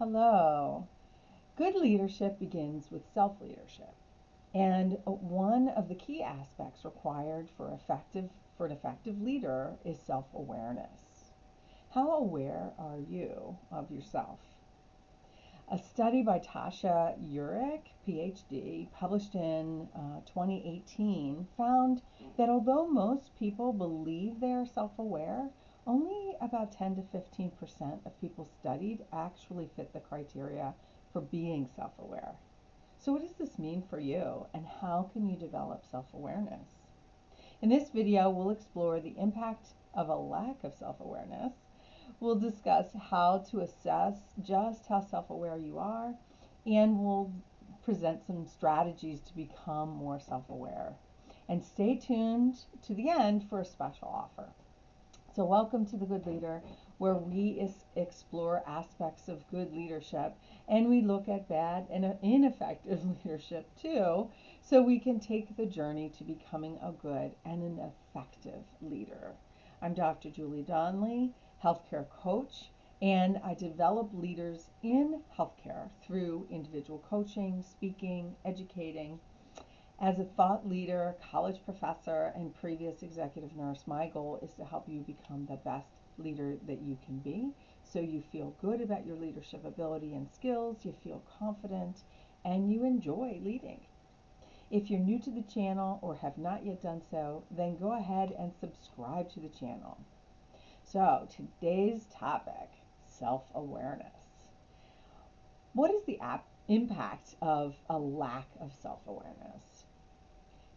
Hello. Good leadership begins with self leadership. And one of the key aspects required for an effective leader is self-awareness. How aware are you of yourself? A study by Tasha Eurich, PhD, published in 2018, found that although most people believe they are self aware, only about 10 to 15% of people studied actually fit the criteria for being self aware. So, what does this mean for you, and how can you develop self awareness? In this video, we'll explore the impact of a lack of self awareness. We'll discuss how to assess just how self aware you are, and we'll present some strategies to become more self aware. And stay tuned to the end for a special offer. So, welcome to The Good Leader, where we explore aspects of good leadership and we look at bad and ineffective leadership too, so we can take the journey to becoming a good and an effective leader. I'm Dr. Julie Donnelly, healthcare coach, and I develop leaders in healthcare through individual coaching, speaking, educating. As a thought leader, college professor, and previous executive nurse, my goal is to help you become the best leader that you can be, so you feel good about your leadership ability and skills, you feel confident, and you enjoy leading. If you're new to the channel or have not yet done so, then go ahead and subscribe to the channel. So today's topic, self-awareness. What is the impact of a lack of self-awareness?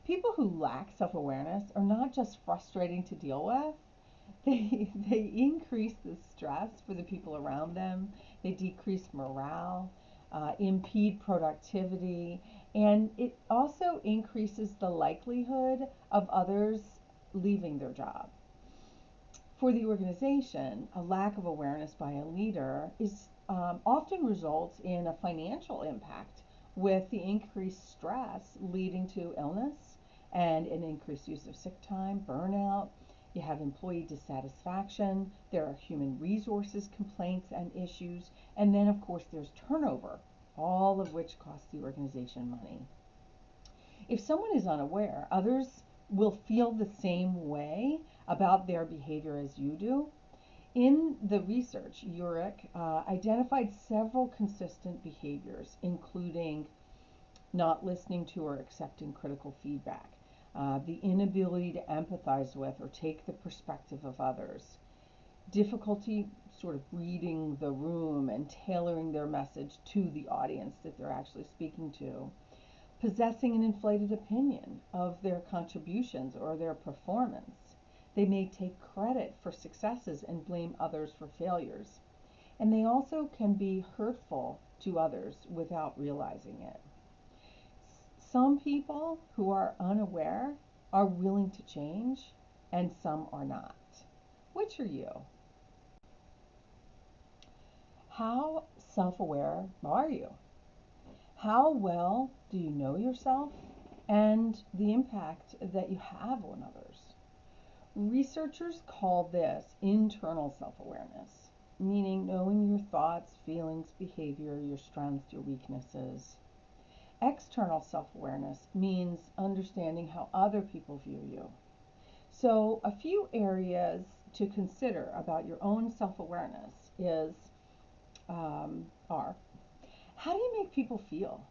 People who lack self-awareness are not just frustrating to deal with, they increase the stress for the people around them, they decrease morale, impede productivity, and it also increases the likelihood of others leaving their job. For the organization, a lack of awareness by a leader often results in a financial impact, with the increased stress leading to illness and an increased use of sick time, burnout. You have employee dissatisfaction, there are human resources complaints and issues, and then of course there's turnover, all of which costs the organization money. If someone is unaware, others will feel the same way about their behavior as you do. In the research, Eurich identified several consistent behaviors, including not listening to or accepting critical feedback, the inability to empathize with or take the perspective of others, difficulty sort of reading the room and tailoring their message to the audience that they're actually speaking to, possessing an inflated opinion of their contributions or their performance. They may take credit for successes and blame others for failures. And they also can be hurtful to others without realizing it. Some people who are unaware are willing to change, and some are not. Which are you? How self-aware are you? How well do you know yourself and the impact that you have on others? Researchers call this internal self-awareness, meaning knowing your thoughts, feelings, behavior, your strengths, your weaknesses. External self-awareness means understanding how other people view you. So a few areas to consider about your own self-awareness are, how do you make people feel?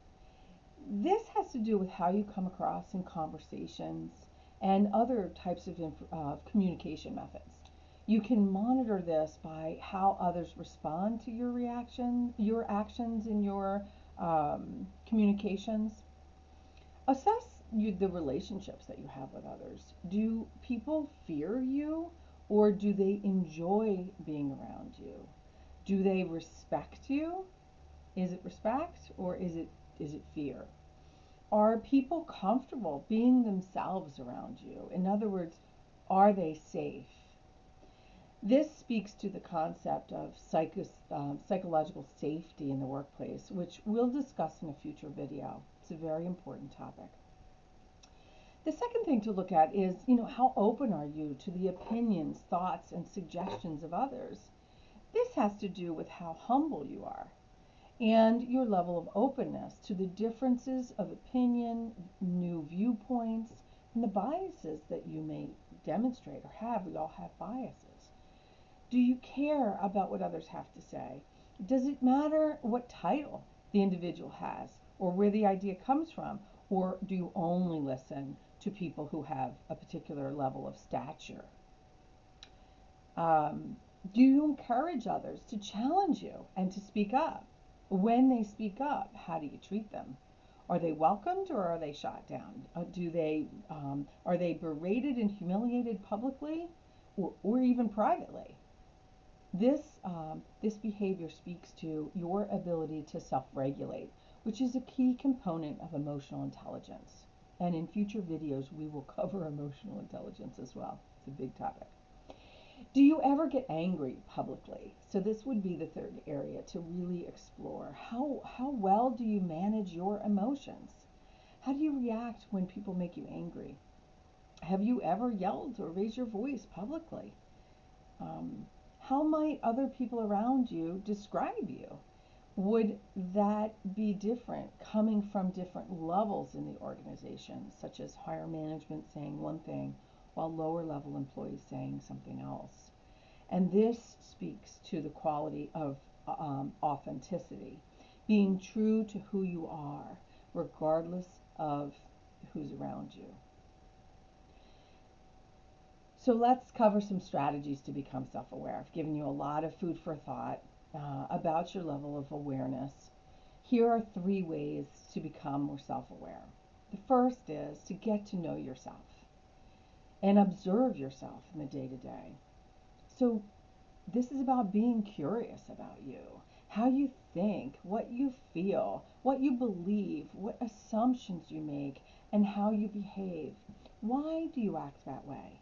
This has to do with how you come across in conversations and other types of communication methods. You can monitor this by how others respond to your actions in your communications. Assess the relationships that you have with others. Do people fear you, or do they enjoy being around you? Do they respect you? Is it respect, or is it fear? Are people comfortable being themselves around you? In other words, are they safe? This speaks to the concept of psychological safety in the workplace, which we'll discuss in a future video. It's a very important topic. The second thing to look at is, how open are you to the opinions, thoughts, and suggestions of others? This has to do with how humble you are. and your level of openness to the differences of opinion, new viewpoints, and the biases that you may demonstrate or have. We all have biases. Do you care about what others have to say? Does it matter what title the individual has or where the idea comes from? Or do you only listen to people who have a particular level of stature? Um, do you encourage others to challenge you and to speak up? When they speak up, how do you treat them? Are they welcomed or are they shot down? Are they berated and humiliated publicly or even privately? This behavior speaks to your ability to self-regulate, which is a key component of emotional intelligence. And in future videos, we will cover emotional intelligence as well. It's a big topic. Do you ever get angry publicly? So this would be the third area to really explore. How well do you manage your emotions? How do you react when people make you angry? Have you ever yelled or raised your voice publicly? How might other people around you describe you? Would that be different coming from different levels in the organization, such as higher management saying one thing while lower level employees saying something else? And this speaks to the quality of authenticity, being true to who you are, regardless of who's around you. So let's cover some strategies to become self-aware. I've given you a lot of food for thought about your level of awareness. Here are 3 ways to become more self-aware. The first is to get to know yourself and observe yourself in the day-to-day. So this is about being curious about you, how you think, what you feel, what you believe, what assumptions you make, and how you behave. Why do you act that way?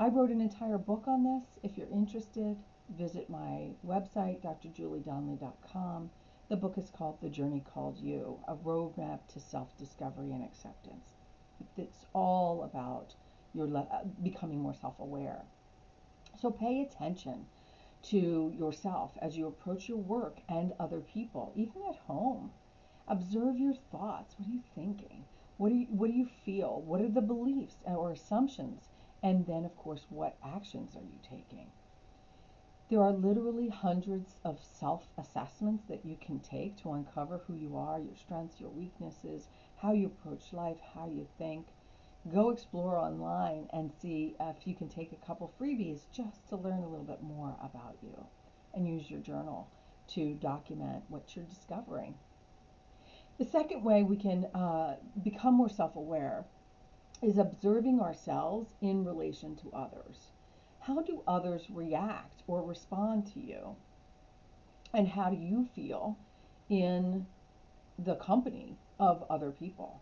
I wrote an entire book on this. If you're interested, visit my website, drjuliedonnelly.com. The book is called The Journey Called You, A Roadmap to Self-Discovery and Acceptance. It's all about your becoming more self-aware. So pay attention to yourself as you approach your work and other people, even at home. Observe your thoughts. What are you thinking? What do you feel? What are the beliefs or assumptions? And then, of course, what actions are you taking? There are literally hundreds of self-assessments that you can take to uncover who you are, your strengths, your weaknesses, how you approach life, how you think. Go explore online and see if you can take a couple freebies just to learn a little bit more about you, and use your journal to document what you're discovering. The second way we can become more self-aware is observing ourselves in relation to others. How do others react or respond to you? And how do you feel in the company of other people?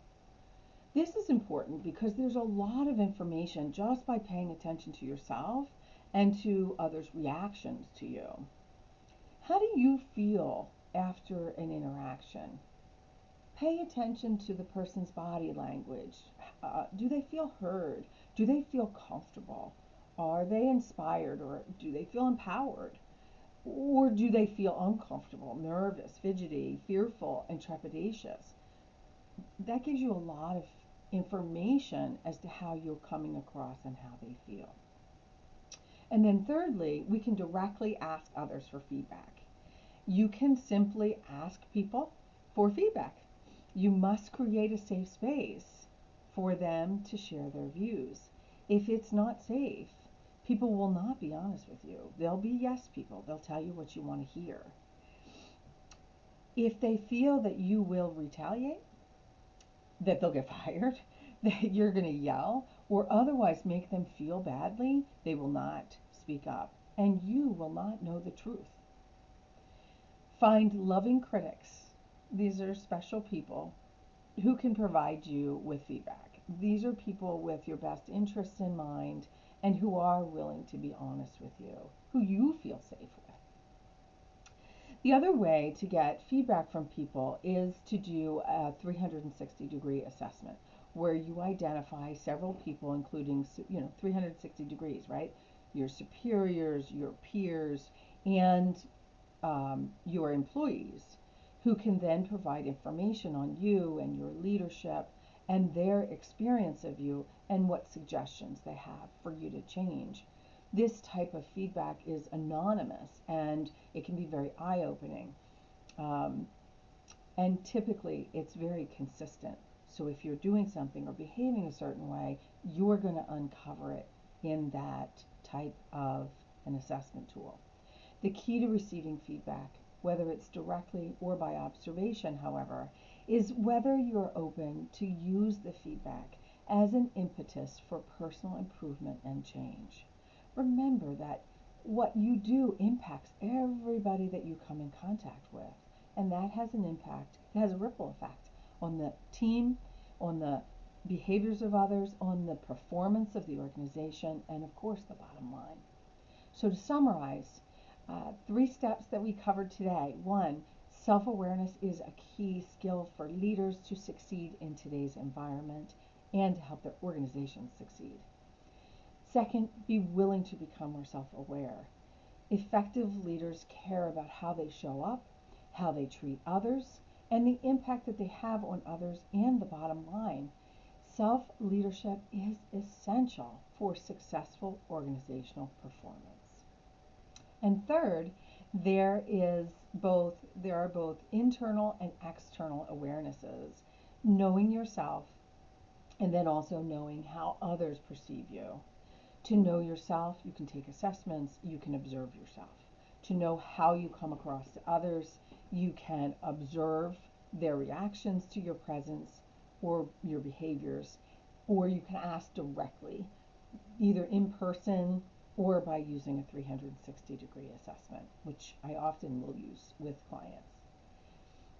This is important because there's a lot of information just by paying attention to yourself and to others' reactions to you. How do you feel after an interaction? Pay attention to the person's body language. Do they feel heard? Do they feel comfortable? Are they inspired, or do they feel empowered? Or do they feel uncomfortable, nervous, fidgety, fearful, and trepidatious? That gives you a lot of information as to how you're coming across and how they feel. And then thirdly, we can directly ask others for feedback. You can simply ask people for feedback. You must create a safe space for them to share their views. If it's not safe, people will not be honest with you. They'll be yes people. They'll tell you what you want to hear. If they feel that you will retaliate, that they'll get fired, that you're going to yell, or otherwise make them feel badly, they will not speak up, and you will not know the truth. Find loving critics. These are special people who can provide you with feedback. These are people with your best interests in mind and who are willing to be honest with you, who you feel safe with. The other way to get feedback from people is to do a 360-degree assessment where you identify several people, including 360 degrees, right? Your superiors, your peers, and your employees, who can then provide information on you and your leadership and their experience of you and what suggestions they have for you to change. This type of feedback is anonymous and it can be very eye-opening. And typically it's very consistent. So if you're doing something or behaving a certain way, you're going to uncover it in that type of an assessment tool. The key to receiving feedback, whether it's directly or by observation, however, is whether you're open to use the feedback as an impetus for personal improvement and change. Remember that what you do impacts everybody that you come in contact with, and that has an impact, it has a ripple effect on the team, on the behaviors of others, on the performance of the organization, and of course the bottom line. So to summarize, 3 steps that we covered today. 1, self-awareness is a key skill for leaders to succeed in today's environment and to help their organizations succeed. 2nd, be willing to become more self-aware. Effective leaders care about how they show up, how they treat others, and the impact that they have on others and the bottom line. Self-leadership is essential for successful organizational performance. And 3rd, there are both internal and external awarenesses, knowing yourself and then also knowing how others perceive you. To know yourself, you can take assessments, you can observe yourself. To know how you come across to others, you can observe their reactions to your presence or your behaviors, or you can ask directly, either in person or by using a 360-degree assessment, which I often will use with clients.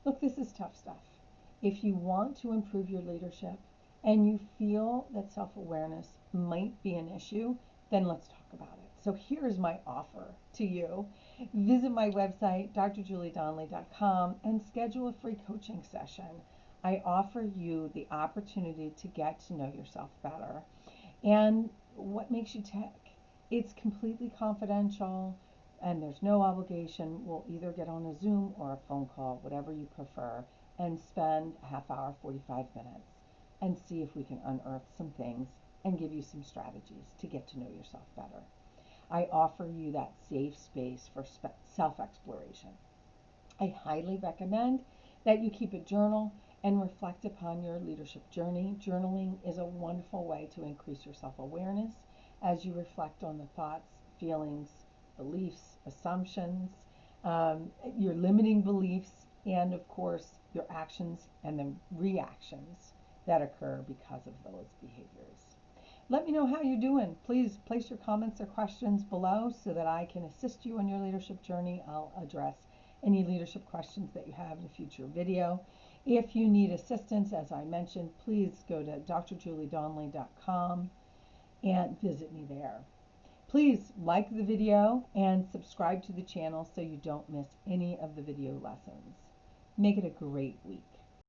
Look, this is tough stuff. If you want to improve your leadership and you feel that self-awareness might be an issue, then let's talk about it. So here's my offer to you. Visit my website, drjuliedonnelly.com, and schedule a free coaching session. I offer you the opportunity to get to know yourself better and what makes you tick. It's completely confidential and there's no obligation. We'll either get on a Zoom or a phone call, whatever you prefer, and spend a half hour, 45 minutes, and see if we can unearth some things and give you some strategies to get to know yourself better. I offer you that safe space for self-exploration. I highly recommend that you keep a journal and reflect upon your leadership journey. Journaling is a wonderful way to increase your self-awareness as you reflect on the thoughts, feelings, beliefs, assumptions, your limiting beliefs, and of course your actions and the reactions that occur because of those behaviors. Let me know how you're doing. Please place your comments or questions below so that I can assist you on your leadership journey. I'll address any leadership questions that you have in a future video. If you need assistance, as I mentioned, please go to drjuliedonnelly.com and visit me there. Please like the video and subscribe to the channel so you don't miss any of the video lessons. Make it a great week.